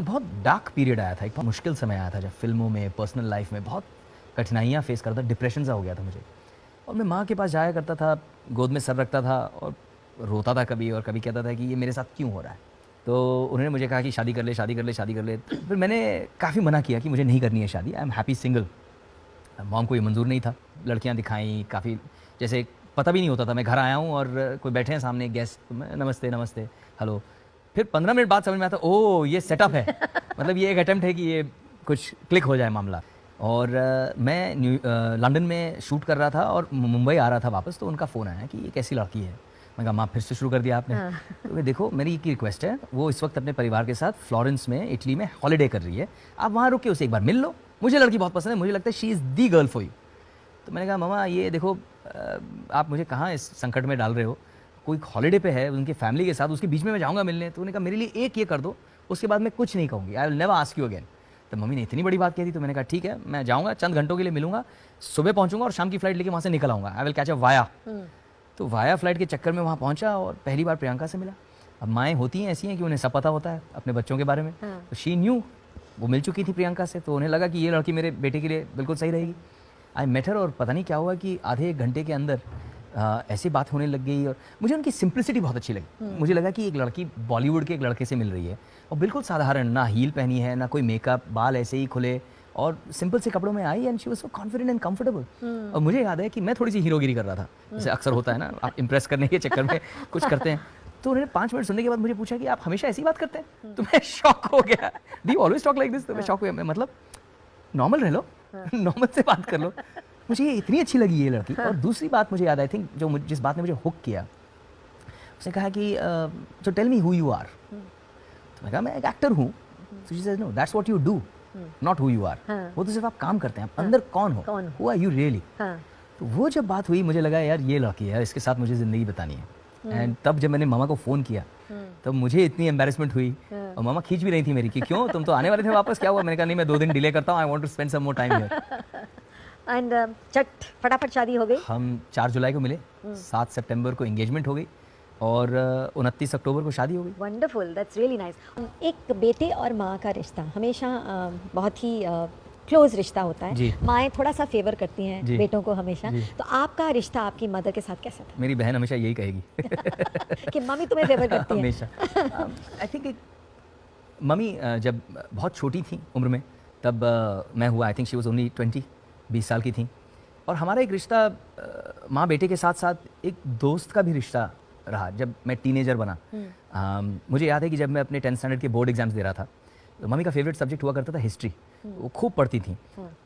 एक बहुत dark period आया था, एक बहुत मुश्किल समय आया था जब फिल्मों में, पर्सनल लाइफ में बहुत कठिनाइयाँ फेस करता, डिप्रेशन सा हो गया था मुझे। और मैं माँ के पास जाया करता था, गोद में सर रखता था और रोता था कभी, और कभी कहता था कि ये मेरे साथ क्यों हो रहा है। तो उन्होंने मुझे कहा कि शादी कर ले, शादी कर ले, शादी कर ले। फिर मैंने काफ़ी मना किया कि मुझे नहीं करनी है शादी, I am happy single. Mom को ये मंजूर नहीं था। लड़कियां दिखाई काफ़ी, जैसे पता भी नहीं होता था, मैं घर आया हूँ और कोई बैठे हैं सामने गेस्ट, तो मैं नमस्ते नमस्ते हेलो। फिर 15 मिनट बाद समझ में आता, ओह ये सेटअप है, मतलब ये एक अटेम्प्ट है कि ये कुछ क्लिक हो जाए मामला। और मैं लंदन में शूट कर रहा था और मुंबई आ रहा था वापस, तो उनका फ़ोन आया कि ये कैसी लड़की है। मैं कहा माँ फिर से शुरू कर दिया आपने। तो देखो मेरी एक रिक्वेस्ट है, वो इस वक्त अपने परिवार के साथ फ्लोरेंस में, इटली में हॉलीडे कर रही है, आप वहाँ रुक के उसे एक बार मिल लो, मुझे लड़की बहुत पसंद है, मुझे लगता है she is the girl for you. तो मैंने कहा मामा ये देखो आप मुझे कहाँ इस संकट में डाल रहे हो, कोई हॉलीडे पे है उनकी फैमिली के साथ, उसके बीच में मैं जाऊँगा मिलने। तो उन्होंने कहा मेरे लिए एक ये कर दो, उसके बाद मैं कुछ नहीं कहूँगी, I will never ask you again. तो मम्मी ने इतनी बड़ी बात कह दी, तो मैंने कहा ठीक है मैं जाऊँगा, चंद घंटों के लिए मिलूंगा, सुबह पहुँचूंगा और शाम की फ्लाइट लेके वहाँ से निकल आऊँगा, I will catch a via. तो वाया फ्लाइट के चक्कर में वहाँ पहुँचा और पहली बार प्रियंका से मिला। अब माएँ होती हैं ऐसी हैं कि उन्हें सब पता होता है अपने बच्चों के बारे में। तो शी न्यू, वो मिल चुकी थी प्रियंका से, तो उन्हें लगा कि ये लड़की मेरे बेटे के लिए बिल्कुल सही रहेगी। आई मेट हर, और पता नहीं क्या हुआ कि आधे एक घंटे के अंदर ऐसी बात होने लग गई और मुझे उनकी सिंप्लिसिटी बहुत अच्छी लगी। मुझे लगा कि एक लड़की बॉलीवुड के एक लड़के से मिल रही है और बिल्कुल साधारण, ना हील पहनी है ना कोई मेकअप, बाल ऐसे ही खुले और सिंपल से कपड़ों में आई, and she was so confident and comfortable. और मुझे याद है कि मैं थोड़ी सी हीरोगिरी कर रहा था, जैसे अक्सर होता है ना, आप इंप्रेस करने के चक्कर में कुछ करते हैं। तो उन्होंने 5 मिनट सुनने के बाद मुझे पूछा कि आप हमेशा ऐसी बात करते हैं? तो मैं शॉक हो गया, do you always talk like this? तो मैं शॉक हो गया, मतलब नॉर्मल रह लो, नॉर्मल से बात कर लो। मुझे ये इतनी अच्छी लगी ये लड़की। और दूसरी बात मुझे याद आई थिंक जो जिस बात ने मुझे हुक किया, उसने कहा कि so tell me who you are। तो मैं कहा मैं एक एक्टर हूँ। So she says no, that's what you do, not who you are। वो तो सिर्फ आप काम करते हैं, आप अंदर कौन हो, who are you really। तो वो जब बात हुई मुझे लगा यार ये लड़की है, इसके साथ मुझे ज़िंदगी बतानी है। एंड तब जब मैंने मामा को फ़ोन किया तब मुझे इतनी एम्बेरसमेंट हुई, और मामा खींच भी रही थी मेरी कि क्यों तुम तो आने वाले थे वापस, क्या हुआ? मैंने कहा नहीं मैं 2 दिन डिले करता हूँ, I want to spend some more time here. And चट फटाफट शादी हो गई। हम 4 जुलाई को मिले, 7 सितंबर को एंगेजमेंट हो गई और 29 अक्टूबर को शादी हो गई। Wonderful, that's really nice. एक बेटे और माँ का रिश्ता हमेशा बहुत ही क्लोज रिश्ता होता है। माएँ थोड़ा सा फेवर करती हैं बेटों को हमेशा। तो आपका रिश्ता आपकी मदर के साथ कैसा था? मेरी बहन हमेशा यही कहेगी कि मम्मी तुम्हें फेवर करती है हमेशा। आई थिंक मम्मी जब बहुत छोटी थी उम्र में, तब मैं हुआ, I think she was only 20 साल की थी, और हमारा एक रिश्ता माँ बेटे के साथ साथ एक दोस्त का भी रिश्ता रहा जब मैं टीनेजर बना। मुझे याद है कि जब मैं अपने 10th स्टैंडर्ड के बोर्ड एग्जाम्स दे रहा था, तो मम्मी का फेवरेट सब्जेक्ट हुआ करता था हिस्ट्री। वो खूब पढ़ती थी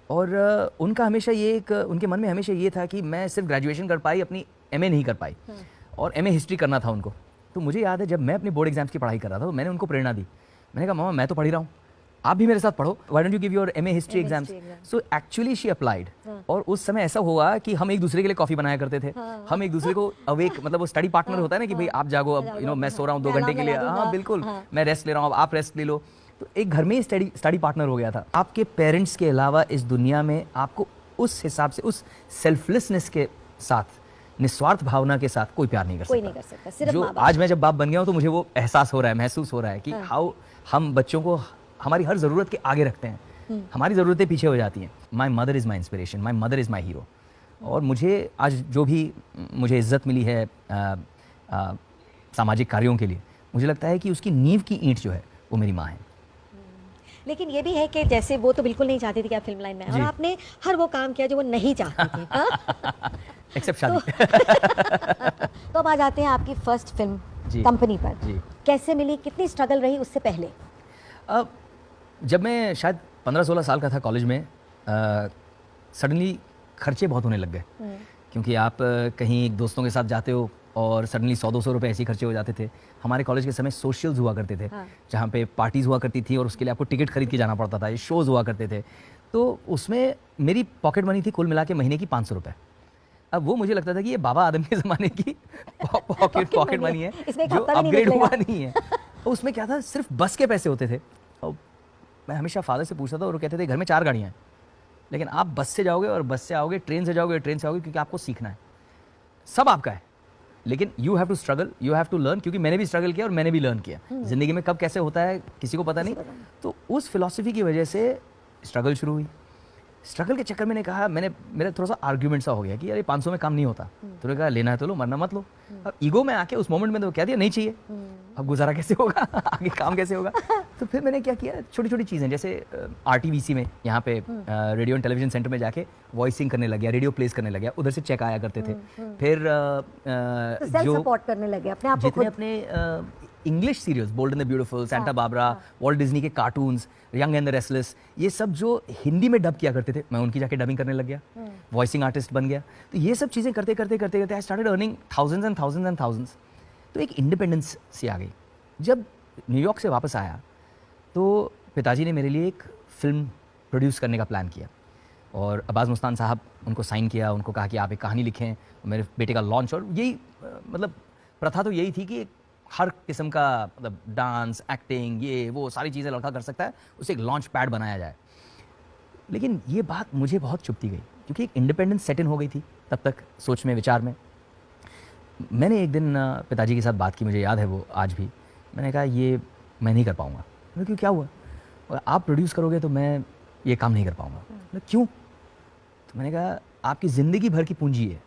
और उनका हमेशा ये एक, उनके मन में हमेशा ये था कि मैं सिर्फ ग्रेजुएशन कर पाई, अपनी एमए नहीं कर पाई, और एमए हिस्ट्री करना था उनको। तो मुझे याद है जब मैं अपने बोर्ड एग्जाम्स की पढ़ाई कर रहा था तो मैंने उनको प्रेरणा दी। मैंने कहा मामा मैं तो पढ़ ही रहा हूँ, आप भी मेरे साथ पढ़ो, why don't you give your MA history exams. So actually she applied, और उस समय ऐसा हुआ कि हम एक दूसरे के लिए कॉफी बनाया करते थे। हम एक दूसरे को अवेक, मतलब वो स्टडी पार्टनर होता है ना कि भाई आप जागो, अब यू नो मैं सो रहा हूँ 2 घंटे के लिए, हाँ बिल्कुल, मैं रेस्ट ले रहा हूँ, अब आप रेस्ट ले लो। तो एक घर में ही स्टडी पार्टनर हो गया था। आपके पेरेंट्स के अलावा इस दुनिया में आपको उस हिसाब से, उस सेल्फलेसनेस के साथ, निस्वार्थ भावना के साथ कोई प्यार नहीं कर सकता। सिर्फ जो आज मैं जब बाप बन गया हूँ तो मुझे वो एहसास हो रहा है, महसूस हो रहा है कि हाउ हम बच्चों को हमारी हर ज़रूरत के आगे रखते हैं, हमारी ज़रूरतें पीछे हो जाती हैं। My mother is my inspiration, my mother is my hero. और मुझे आज जो भी मुझे इज़्ज़त मिली है सामाजिक कार्यों के लिए, मुझे लगता है कि उसकी नींव की ईंट जो है वो मेरी माँ है। लेकिन ये भी है कि जैसे वो तो बिल्कुल नहीं चाहती थी कि आप फिल्म लाइन में, और आपने हर वो काम किया जो वो नहीं चाहती थी, एक्सेप्ट शादी। तो अब आ जाते हैं आपकी फर्स्ट फिल्म कंपनी पर। कैसे मिली, कितनी स्ट्रगल रही उससे पहले? जब मैं शायद 15-16 साल का था कॉलेज में, सडनली खर्चे बहुत होने लग गए, क्योंकि आप कहीं दोस्तों के साथ जाते हो और सडनली 100-200 रुपये ऐसे ही खर्चे हो जाते थे। हमारे कॉलेज के समय सोशल्स हुआ करते थे, जहाँ पे पार्टीज़ हुआ करती थी और उसके लिए आपको टिकट खरीद के जाना पड़ता था, ये शोज़ हुआ करते थे। तो उसमें मेरी पॉकेट मनी थी कुल मिला के महीने की 500 रुपये। अब वो मुझे लगता था कि ये बाबा आदम के ज़माने की पॉकेट मनी है जो अपग्रेड हुआ नहीं है। तो उसमें क्या था, सिर्फ बस के पैसे होते थे। और मैं हमेशा फादर से पूछता था और वो कहते थे घर में 4 गाड़ियाँ हैं, लेकिन आप बस से जाओगे और बस से आओगे, ट्रेन से जाओगे, ट्रेन से आओगे, क्योंकि आपको सीखना है, सब आपका है, लेकिन you have to struggle, you have to learn, क्योंकि मैंने भी स्ट्रगल किया और मैंने भी लर्न किया। ज़िंदगी में कब कैसे होता है किसी को पता नहीं। तो उस फिलॉसफी की वजह से स्ट्रगल शुरू हुई। स्ट्रगल के चक्कर में कहा, मेरा थोड़ा सा आर्ग्यूमेंट सा हो गया कि यार 500 में काम नहीं होता। तो कहा लेना है तो लो, मरना मत लो। अब ईगो में आके उस मोमेंट में तो कह दिया नहीं चाहिए। अब गुजारा कैसे होगा आगे काम कैसे होगा। तो फिर मैंने क्या किया, छोटी छोटी चीज़ें, जैसे RTVC में यहाँ पे रेडियो एंड टेलीविजन सेंटर में जाके वॉइसिंग करने लग गया, रेडियो प्लेस करने लग गया, उधर से चेक आया करते थे। फिर जो सपोर्ट करने लगे अपने आप को, जितने अपने English serials, bold and the beautiful, Santa Barbara, Walt Disney के cartoons, young and the restless, ये सब जो हिंदी में डब किया करते थे, मैं उनकी जाके डबिंग करने लग गया, वॉइसिंग आर्टिस्ट बन गया। तो ये सब चीज़ें करते करते I started earning thousands and thousands and thousands. तो एक इंडिपेंडेंस सी आ गई। जब न्यूयॉर्क से वापस आया तो पिताजी ने मेरे लिए एक फिल्म प्रोड्यूस करने का प्लान किया और अब्बास मुस्तान साहब उनको साइन किया, उनको कहा कि आप एक कहानी लिखें, मेरे बेटे का लॉन्च। और यही मतलब प्रथा तो यही थी कि हर किस्म का मतलब डांस, एक्टिंग, ये वो सारी चीज़ें लड़का कर सकता है, उसे एक लॉन्च पैड बनाया जाए। लेकिन ये बात मुझे बहुत चुभती गई क्योंकि एक इंडिपेंडेंस सेट इन हो गई थी तब तक सोच में, विचार में। मैंने एक दिन पिताजी के साथ बात की, मुझे याद है वो आज भी। मैंने कहा ये मैं नहीं कर पाऊँगा। मैंने क्यों, क्या हुआ? और आप प्रोड्यूस करोगे तो मैं ये काम नहीं कर पाऊँगा। क्यों? तो मैंने कहा आपकी ज़िंदगी भर की पूंजी है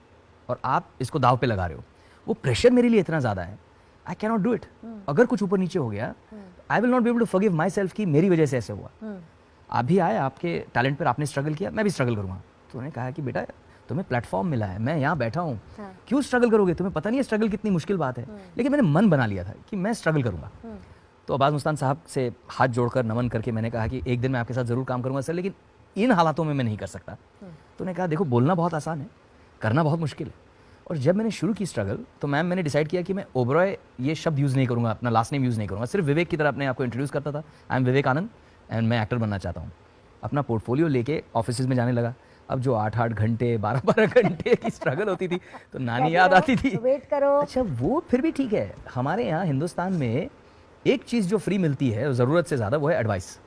और आप इसको दाव पे लगा रहे हो। वो प्रेशर मेरे लिए इतना ज़्यादा है, I can not do it. अगर कुछ ऊपर नीचे हो गया, I will not be able to forgive myself कि मेरी वजह से ऐसे हुआ। आप भी आए, आपके टैलेंट पर आपने स्ट्रगल किया, मैं भी स्ट्रगल करूँगा। तो उन्होंने कहा कि बेटा तुम्हें प्लेटफॉर्म मिला है, मैं यहाँ बैठा हूँ, क्यों स्ट्रगल करोगे? तुम्हें पता नहीं है स्ट्रगल कितनी मुश्किल बात है। लेकिन मैंने मन बना लिया था कि मैं स्ट्रगल करूँगा। तो अब्बास मुस्तान साहब से हाथ जोड़कर नमन करके मैंने कहा कि एक दिन मैं आपके साथ ज़रूर काम करूँगा सर, लेकिन इन हालातों में मैं नहीं कर सकता। तो उन्होंने कहा देखो बोलना बहुत आसान है, करना बहुत मुश्किल है। और जब मैंने शुरू की स्ट्रगल तो मैंने डिसाइड किया कि मैं ओबरॉय ये शब्द यूज़ नहीं करूँगा, अपना लास्ट नेम यूज़ नहीं करूँगा, सिर्फ विवेक की तरह अपने आपको इंट्रोड्यूस करता था। I am Vivek Anand and मैं एक्टर बनना चाहता हूँ। अपना पोर्टफोलियो लेके ऑफिस में जाने लगा। अब जो 8-8 घंटे 12-12 घंटे की स्ट्रगल होती थी तो नानी याद आती थी। वेट करो। अच्छा वो फिर भी ठीक है, हमारे यहाँ हिंदुस्तान में एक चीज़ जो फ्री मिलती है ज़रूरत से ज़्यादा, वो है एडवाइस।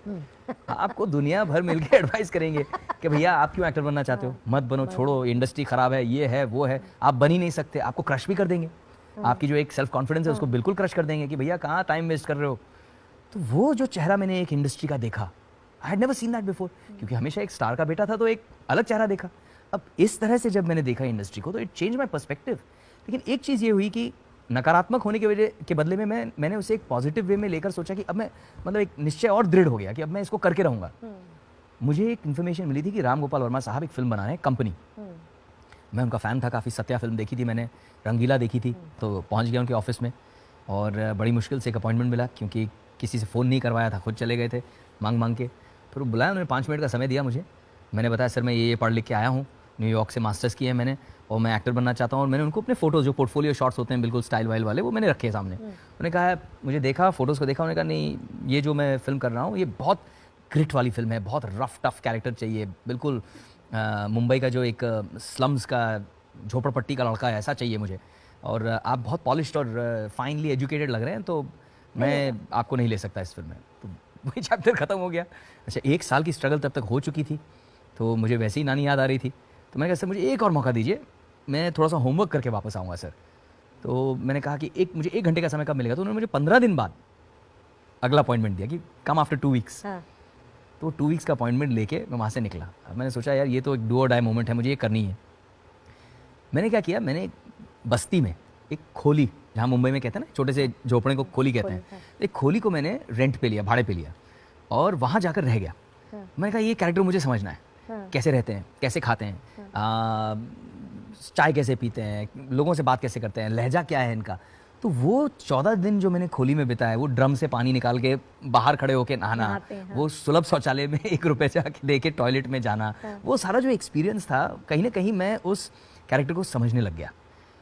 आपको दुनिया भर मिलके एडवाइस करेंगे कि भैया आप क्यों एक्टर बनना चाहते हो, मत बनो, छोड़ो, इंडस्ट्री ख़राब है, ये है वो है, आप बन ही नहीं सकते। आपको क्रश भी कर देंगे, आपकी जो एक सेल्फ कॉन्फिडेंस है उसको बिल्कुल क्रश कर देंगे कि भैया कहाँ टाइम वेस्ट कर रहे हो। तो वो जो चेहरा मैंने एक इंडस्ट्री का देखा, I had never seen that before, क्योंकि हमेशा एक स्टार का बेटा था तो एक अलग चेहरा देखा। अब इस तरह से जब मैंने देखा इंडस्ट्री को तो इट चेंज माई पर्सपेक्टिव। लेकिन एक चीज़ ये हुई कि नकारात्मक होने की वजह के बदले में मैंने उसे एक पॉजिटिव वे में लेकर सोचा कि अब मैं मतलब एक निश्चय और दृढ़ हो गया कि अब मैं इसको करके रहूँगा। मुझे एक इन्फॉर्मेशन मिली थी कि राम गोपाल वर्मा साहब एक फिल्म बना रहे हैं, कंपनी। मैं उनका फ़ैन था, काफ़ी सत्या फिल्म देखी थी मैंने, रंगीला देखी थी। तो पहुँच गया उनके ऑफिस में और बड़ी मुश्किल से एक अपॉइंटमेंट मिला क्योंकि किसी से फ़ोन नहीं करवाया था, खुद चले गए थे मांग के। फिर बुलाया उन्होंने, 5 मिनट का समय दिया मुझे। मैंने बताया सर मैं ये पढ़ लिख के आया हूँ, न्यूयॉर्क से मास्टर्स किए हैं मैंने और मैं एक्टर बनना चाहता हूँ। और मैंने उनको अपने फ़ोटोज़ जो पोर्टफोलियो शॉट्स होते हैं बिल्कुल स्टाइल वाइल वाले, वो मैंने रखे सामने। उन्होंने कहा, मुझे देखा फ़ोटोज़ को देखा, उन्होंने कहा नहीं ये जो मैं फ़िल्म कर रहा हूँ ये बहुत ग्रिट वाली फ़िल्म है, बहुत रफ टफ कैरेक्टर चाहिए, बिल्कुल मुंबई का जो एक स्लम्स का झोपड़पट्टी का लड़का है ऐसा चाहिए मुझे, और आप बहुत पॉलिश्ड और फाइनली एजुकेटेड लग रहे हैं, तो मैं आपको नहीं ले सकता इस फिल्म में। तो वही चैप्टर ख़त्म हो गया। अच्छा 1 साल की स्ट्रगल तब तक हो चुकी थी, तो मुझे वैसे ही नानी याद आ रही थी। तो मैंने कहा सर मुझे एक और मौका दीजिए, मैं थोड़ा सा होमवर्क करके वापस आऊँगा सर। तो मैंने कहा कि मुझे 1 घंटे का समय कब मिलेगा? तो उन्होंने मुझे 15 दिन बाद अगला अपॉइंटमेंट दिया कि कम आफ्टर 2 वीक्स। तो 2 वीक्स का अपॉइंटमेंट लेके मैं वहाँ से निकला। अब मैंने सोचा यार ये तो एक डू और डाई मोमेंट है, मुझे ये करनी है। मैंने क्या किया, मैंने बस्ती में एक खोली, जहाँ मुंबई में कहते हैं ना छोटे से झोपड़े को खोली कहते हैं, एक खोली को मैंने रेंट पे लिया, भाड़े पे लिया और वहाँ जाकर रह गया। मैंने कहा ये कैरेक्टर मुझे समझना है, कैसे रहते हैं, कैसे खाते हैं, चाय कैसे पीते हैं, लोगों से बात कैसे करते हैं, लहजा क्या है इनका। तो वो 14 दिन जो मैंने खोली में बिताया, वो ड्रम से पानी निकाल के बाहर खड़े होके नहाना, वो सुलभ शौचालय में 1 रुपये जाके दे के टॉयलेट में जाना, वो सारा जो एक्सपीरियंस था, कहीं ना कहीं मैं उस कैरेक्टर को समझने लग गया।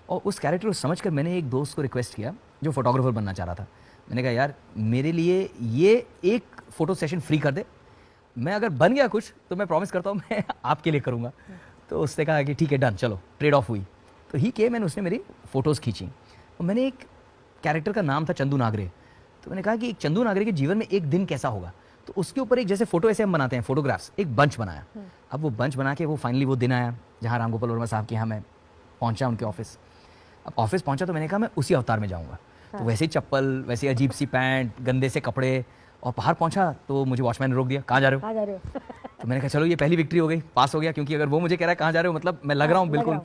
और उस कैरेक्टर को समझकर मैंने एक दोस्त को रिक्वेस्ट किया जो फोटोग्राफर बनना चाह रहा था। मैंने कहा यार मेरे लिए ये एक फ़ोटो सेशन फ्री कर दे, मैं अगर बन गया कुछ तो मैं प्रॉमिस करता हूँ मैं आपके लिए करूँगा। तो उसने कहा कि ठीक है डन, चलो ट्रेड ऑफ हुई। तो ही के मैंने उसने मेरी फ़ोटोज़ खींची और मैंने एक कैरेक्टर का नाम था चंदू नागरे। तो मैंने कहा कि एक चंदू नागरे के जीवन में एक दिन कैसा होगा, तो उसके ऊपर एक जैसे फ़ोटो ऐसे हम बनाते हैं फोटोग्राफ्स, एक बंच बनाया। अब वो बंच बना के वो फाइनली वो दिन आया जहाँ राम गोपाल वर्मा साहब के यहाँ मैं पहुँचा उनके ऑफिस। अब ऑफिस पहुंचा तो मैंने कहा मैं उसी अवतार में जाऊंगा। तो वैसे ही चप्पल, वैसे अजीब सी पैंट, गंदे से कपड़े, और बाहर पहुंचा तो मुझे वॉचमैन ने रोक दिया, कहाँ जा रहे हो? कहाँ जा रहे हो? तो मैंने कहा चलो ये पहली विक्ट्री हो गई, पास हो गया, क्योंकि अगर वो मुझे कह रहा है कहाँ जा रहे हो मतलब मैं लग रहा हूँ बिल्कुल।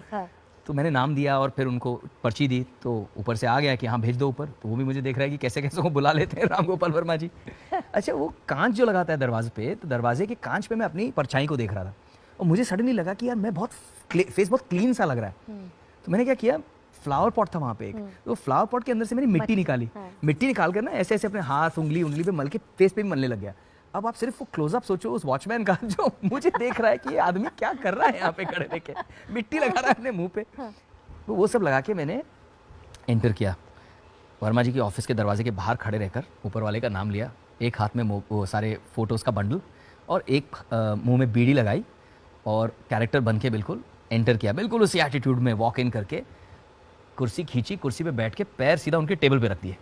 तो मैंने नाम दिया और फिर उनको पर्ची दी, तो ऊपर से आ गया कि हाँ भेज दो ऊपर। तो वो भी मुझे देख रहा है कि कैसे कैसे को बुला लेते हैं राम गोपाल वर्मा जी। अच्छा, वो कांच जो लगाता है दरवाजे पे, तो दरवाजे के कांच पे मैं अपनी परछाई को देख रहा था और मुझे सडनली लगा कि यार मैं फेस बहुत क्लीन सा लग रहा है। तो मैंने क्या किया, फ्लावर पॉट था वहाँ पे एक, तो फ्लावर पॉट के अंदर से मैंने मिट्टी निकाली। मिट्टी निकाल कर ना ऐसे ऐसे अपने हाथ, उंगली पे मल के फेस पे भी मलने लग गया। अब आप सिर्फ वो क्लोजअप सोचो उस वॉचमैन का जो मुझे देख रहा है कि ये आदमी क्या कर रहा है यहाँ पे खड़े रहके, मिट्टी लगा रहा है अपने मुंह पे। तो वो सब लगा के मैंने एंटर किया। वर्मा जी के ऑफिस के दरवाजे के बाहर खड़े रहकर ऊपर वाले का नाम लिया, एक हाथ में वो सारे फोटोज़ का बंडल और एक मुंह में बीड़ी लगाई और कैरेक्टर बन के बिल्कुल एंटर किया, बिल्कुल उसी एटीट्यूड में वॉक इन करके कुर्सी खींची, कुर्सी पे बैठ के पैर सीधा उनके टेबल पे रख दिए।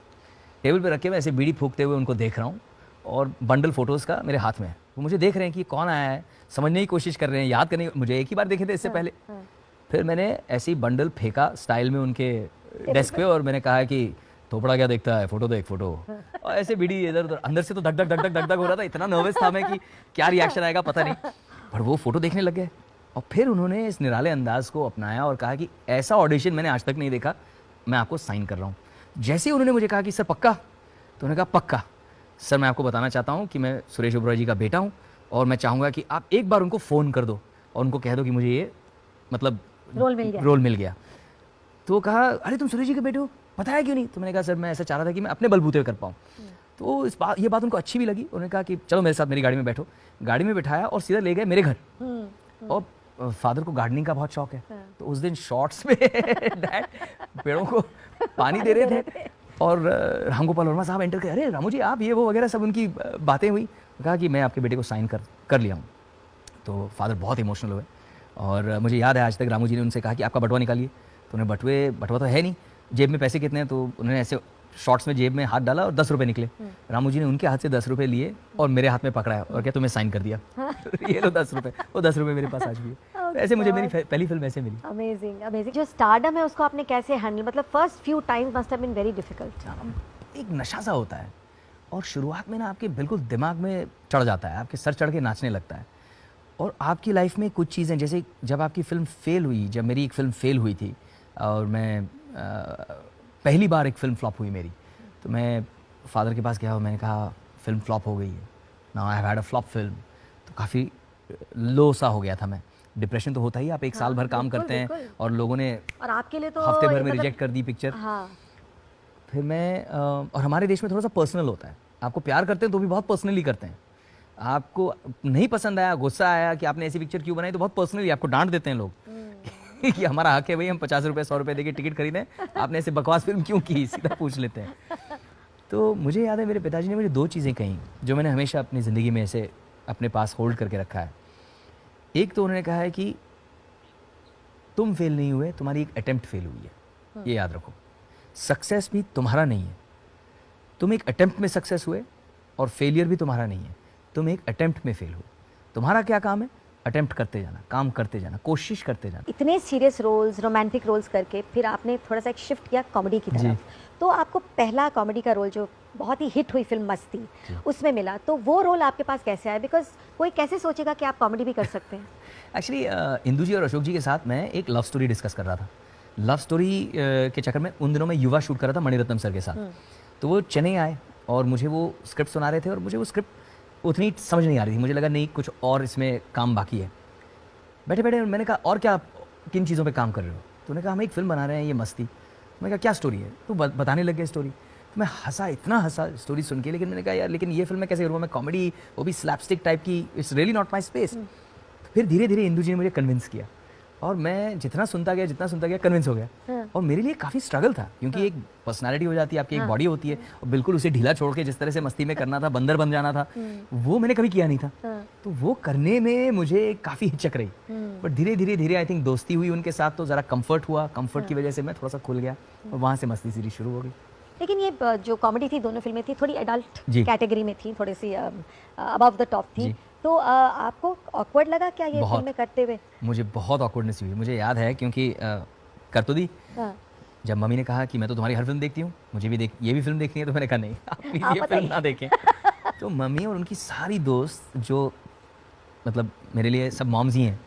टेबल पे रख के मैं ऐसे बीड़ी फूकते हुए उनको देख रहा हूँ और बंडल फ़ोटोज़ का मेरे हाथ में है। वो मुझे देख रहे हैं कि कौन आया है, समझने की कोशिश कर रहे हैं, याद करने, मुझे एक ही बार देखे थे इससे पहले। फिर मैंने ऐसे ही बंडल फेंका स्टाइल में उनके डेस्क पे और मैंने कहा कि थोपड़ा क्या देखता है, फोटो देख फोटो। और ऐसे बीड़ी इधर उधर, अंदर से तो धक धक धक धक धक धक हो रहा था, इतना नर्वस था मैं कि क्या रिएक्शन आएगा पता नहीं। पर वो फोटो देखने लग गए और फिर उन्होंने इस निराले अंदाज को अपनाया और कहा कि ऐसा ऑडिशन मैंने आज तक नहीं देखा, मैं आपको साइन कर रहा हूँ। जैसे ही उन्होंने मुझे कहा कि सर पक्का, तो उन्होंने कहा पक्का सर, मैं आपको बताना चाहता हूँ कि मैं सुरेश ओबेरॉय जी का बेटा हूँ और मैं चाहूँगा कि आप एक बार उनको फ़ोन कर दो और उनको कह दो कि मुझे ये मतलब रोल मिल गया। तो कहा अरे तुम सुरेश जी के बेटे हो, बताया क्यों नहीं? तो मैंने कहा सर मैं ऐसा चाह रहा था कि मैं अपने बलबूते पे कर पाऊँ। तो ये बात उनको अच्छी भी लगी। उन्होंने कहा कि चलो मेरे साथ मेरी गाड़ी में बैठो। गाड़ी में बिठाया और सीधा ले गए मेरे घर। और फादर को गार्डनिंग का बहुत शौक है, तो उस दिन शॉर्ट्स में डैड पेड़ों को पानी दे रहे थे और राम गोपाल वर्मा साहब एंटर कर, अरे रामू जी आप ये वो वगैरह सब उनकी बातें हुई। कहा कि मैं आपके बेटे को साइन कर लिया हूँ। तो फादर बहुत इमोशनल हुए और मुझे याद है आज तक रामू जी ने उनसे कहा कि आपका बटुआ निकालिए। तो उन्हें बटुआ तो है नहीं, जेब में पैसे कितने हैं, तो उन्होंने ऐसे शॉर्ट्स में जेब में हाथ डाला और 10 रुपये निकले। रामू जी ने उनके हाथ से 10 रुपये लिए और मेरे हाथ में पकड़ाया और क्या तुम्हें साइन कर दिया। ये लो 10 रुपये, वो 10 रुपये मेरे पास आज भी है। ऐसे मुझे मेरी पहली फिल्म ऐसे मिली। Amazing amazing. जो स्टारडम है उसको आपने कैसे हैंडल, मतलब first few times must have been very difficult. एक नशा सा होता है और शुरुआत में ना आपके बिल्कुल दिमाग में चढ़ जाता है, आपके सर चढ़ के नाचने लगता है। और आपकी लाइफ में कुछ चीज़ें, जैसे जब आपकी फ़िल्म फेल हुई, जब मेरी एक फ़िल्म फेल हुई थी और मैं पहली बार एक फ़िल्म फ्लॉप हुई मेरी, तो मैं फादर के पास गया और मैंने कहा फ़िल्म फ्लॉप हो गई है, now I have had a flop film. तो काफ़ी लो सा हो गया था मैं। डिप्रेशन तो होता ही, आप एक साल भर काम करते हैं और लोगों ने और आपके लिए तो हफ्ते भर में रिजेक्ट कर दी पिक्चर। हाँ। फिर मैं और हमारे देश में थोड़ा सा पर्सनल होता है, आपको प्यार करते हैं तो भी बहुत पर्सनली करते हैं। आपको नहीं पसंद आया, गुस्सा आया कि आपने ऐसी पिक्चर क्यों बनाई, तो बहुत पर्सनली आपको डांट देते हैं लोग कि हमारा हक है भाई, हम 50 रुपये 100 रुपये देके टिकट खरीदें, आपने ऐसे बकवास फिल्म क्यों की, सीधा पूछ लेते हैं। तो मुझे याद है मेरे पिताजी ने मुझे 2 चीज़ें कहीं जो मैंने हमेशा अपनी ज़िंदगी में ऐसे अपने पास होल्ड करके रखा है। एक तो उन्होंने कहा है कि तुम फेल नहीं हुए, तुम्हारी एक अटेम्प्ट फेल हुई है, ये याद रखो। सक्सेस भी तुम्हारा नहीं है, तुम एक अटेम्प्ट में सक्सेस हुए, और फेलियर भी तुम्हारा नहीं है, तुम एक अटेम्प्ट में फेल हुए। तुम्हारा क्या काम है? अटेम्प्ट करते जाना, काम करते जाना, कोशिश करते जाना। इतने सीरियस रोल्स, रोमांटिक रोल्स करके फिर आपने थोड़ा सा एक शिफ्ट किया कॉमेडी की तरफ। तो आपको पहला कॉमेडी का रोल जो बहुत ही हिट हुई फिल्म मस्ती, उसमें मिला, तो वो रोल आपके पास कैसे आया? बिकॉज कोई कैसे सोचेगा कि आप कॉमेडी भी कर सकते हैं? एक्चुअली इंदू जी और अशोक जी के साथ मैं एक लव स्टोरी डिस्कस कर रहा था। लव स्टोरी के चक्कर में उन दिनों मैं युवा शूट कर रहा था मणिरत्नम सर के साथ। तो वो चेन्नई आए और मुझे वो स्क्रिप्ट सुना रहे थे और मुझे वो स्क्रिप्ट उतनी समझ नहीं आ रही थी। मुझे लगा नहीं, कुछ और इसमें काम बाकी है। बैठे बैठे मैंने कहा और क्या, किन चीज़ों पे काम कर रहे हो? तो उन्होंने कहा हम एक फ़िल्म बना रहे हैं, ये मस्ती। मैंने कहा क्या स्टोरी है? तो बताने लग गया स्टोरी। तो मैं हंसा, इतना हंसा स्टोरी सुन के, लेकिन मैंने कहा यार लेकिन ये फिल्म मैं कैसे करूँगा, मैं कॉमेडी, वो भी स्लैपस्टिक टाइप की, it's really not my space. फिर धीरे धीरे इंदू जी ने मुझे कन्विंस किया और मैं जितना सुनता गया कन्विंस हो गया। और मेरे लिए काफ़ी स्ट्रगल था, क्योंकि एक पर्सनालिटी हो जाती है, आपकी एक बॉडी होती है, और बिल्कुल उसे ढीला छोड़ के जिस तरह से मस्ती में करना था, बंदर बन जाना था, वो मैंने कभी किया नहीं था। तो वो करने में मुझे काफ़ी हिचक रही। बट धीरे धीरे आई थिंक दोस्ती हुई उनके साथ, तो ज़रा कंफर्ट हुआ, कंफर्ट की वजह से मैं थोड़ा सा खुल गया और वहाँ से मस्ती सीरीज शुरू हो गई। लेकिन ये जो कॉमेडी थी, दोनों फिल्में थी, थोड़ी एडल्ट कैटेगरी में थी, थोड़ी सी अबव द टॉप थी। तो आपको ऑकवर्ड लगा क्या ये फिल्में करते हुए? मुझे बहुत ऑकवर्डनेस हुई, मुझे याद है, क्योंकि कर तो दी, जब मम्मी ने कहा कि मैं तो तुम्हारी हर फिल्म देखती हूँ, मुझे भी ये भी फिल्म देखनी है, तो मैंने कहा नहीं, आप प्लीज़ ये फिल्म ना देखें। तो मम्मी और उनकी सारी दोस्त जो मतलब मेरे लिए सब मॉम्स ही हैं,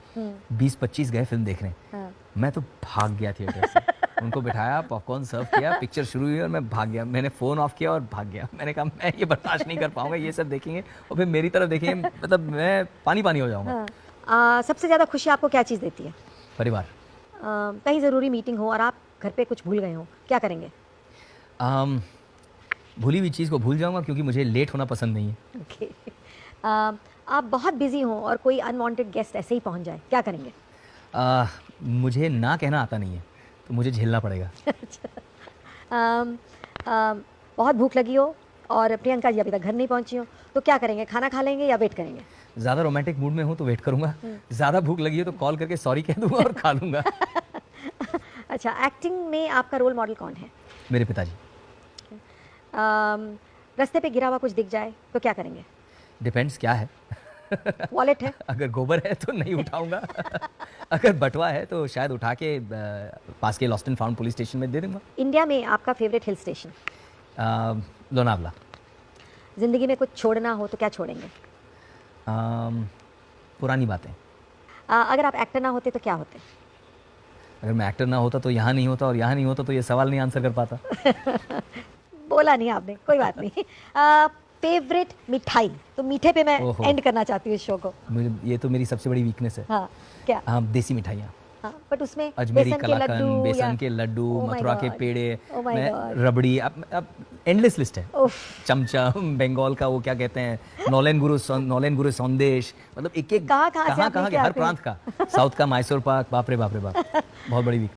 20-25 गए फिल्म देखने। हाँ। मैं तो भाग गया थिएटर से। उनको बिठाया, पॉपकॉर्न सर्व किया, पिक्चर शुरू हुई और मैं भाग गया। मैंने फ़ोन ऑफ किया और भाग गया। मैंने कहा मैं ये बर्दाश्त नहीं कर पाऊंगा, ये सब देखेंगे और फिर मेरी तरफ देखेंगे, मतलब मैं पानी पानी हो जाऊंगा। हाँ। सबसे ज़्यादा खुशी आपको क्या चीज़ देती है? परिवार। कहीं ज़रूरी मीटिंग हो और आप घर पे कुछ भूल गए हो, क्या करेंगे? भूली हुई चीज़ को भूल जाऊंगा, क्योंकि मुझे लेट होना पसंद नहीं है। ओके। आप बहुत बिजी हो और कोई अनवांटेड गेस्ट ऐसे ही पहुंच जाए, क्या करेंगे? मुझे ना कहना आता नहीं है, तो मुझे झेलना पड़ेगा। बहुत भूख लगी हो और प्रियंका जी अभी तक घर नहीं पहुंची हो, तो क्या करेंगे? खाना खा लेंगे या वेट करेंगे? ज़्यादा रोमांटिक मूड में हूँ तो वेट करूँगा, ज़्यादा भूख लगी है तो कॉल करके सॉरी कह दूँगा और खा लूँगा। अच्छा, एक्टिंग में आपका रोल मॉडल कौन है? मेरे पिताजी। रास्ते पे गिरा हुआ कुछ दिख जाए तो क्या करेंगे? डिपेंड्स क्या है। वॉलेट है? अगर गोबर है तो नहीं उठाऊंगा। अगर बटवा है तो शायद उठा के पास के lost and found police station में दे दूंगा। इंडिया में आपका फेवरेट हिल स्टेशन? लोनावला। जिंदगी में कुछ छोड़ना हो तो क्या छोड़ेंगे? पुरानी बातें। अगर आप एक्टर ना होते तो क्या होते? अगर मैं एक्टर ना होता तो यहाँ नहीं होता, और यहाँ नहीं होता तो ये सवाल नहीं आंसर कर पाता। बोला नहीं आपने, कोई बात नहीं। फेवरेट मिठाई? तो मीठे पे मैं एंड करना चाहती हूँ इस शो को। ये तो मेरी सबसे बड़ी वीकनेस है। हाँ, क्या? देसी मिठाइयाँ। हाँ, बट उसमें अजमेरी कलाकंद, बेसन के लड्डू, मथुरा के पेड़े, रबड़ी, अब एंडलेस लिस्ट है। चमचम, बंगाल का वो क्या कहते हैं, नौलेन गुरु संदेश, मतलब एक एक कहाँ हर प्रांत का, साउथ का मैसूर पाक, बाप रे बाप, बहुत बड़ी वीक।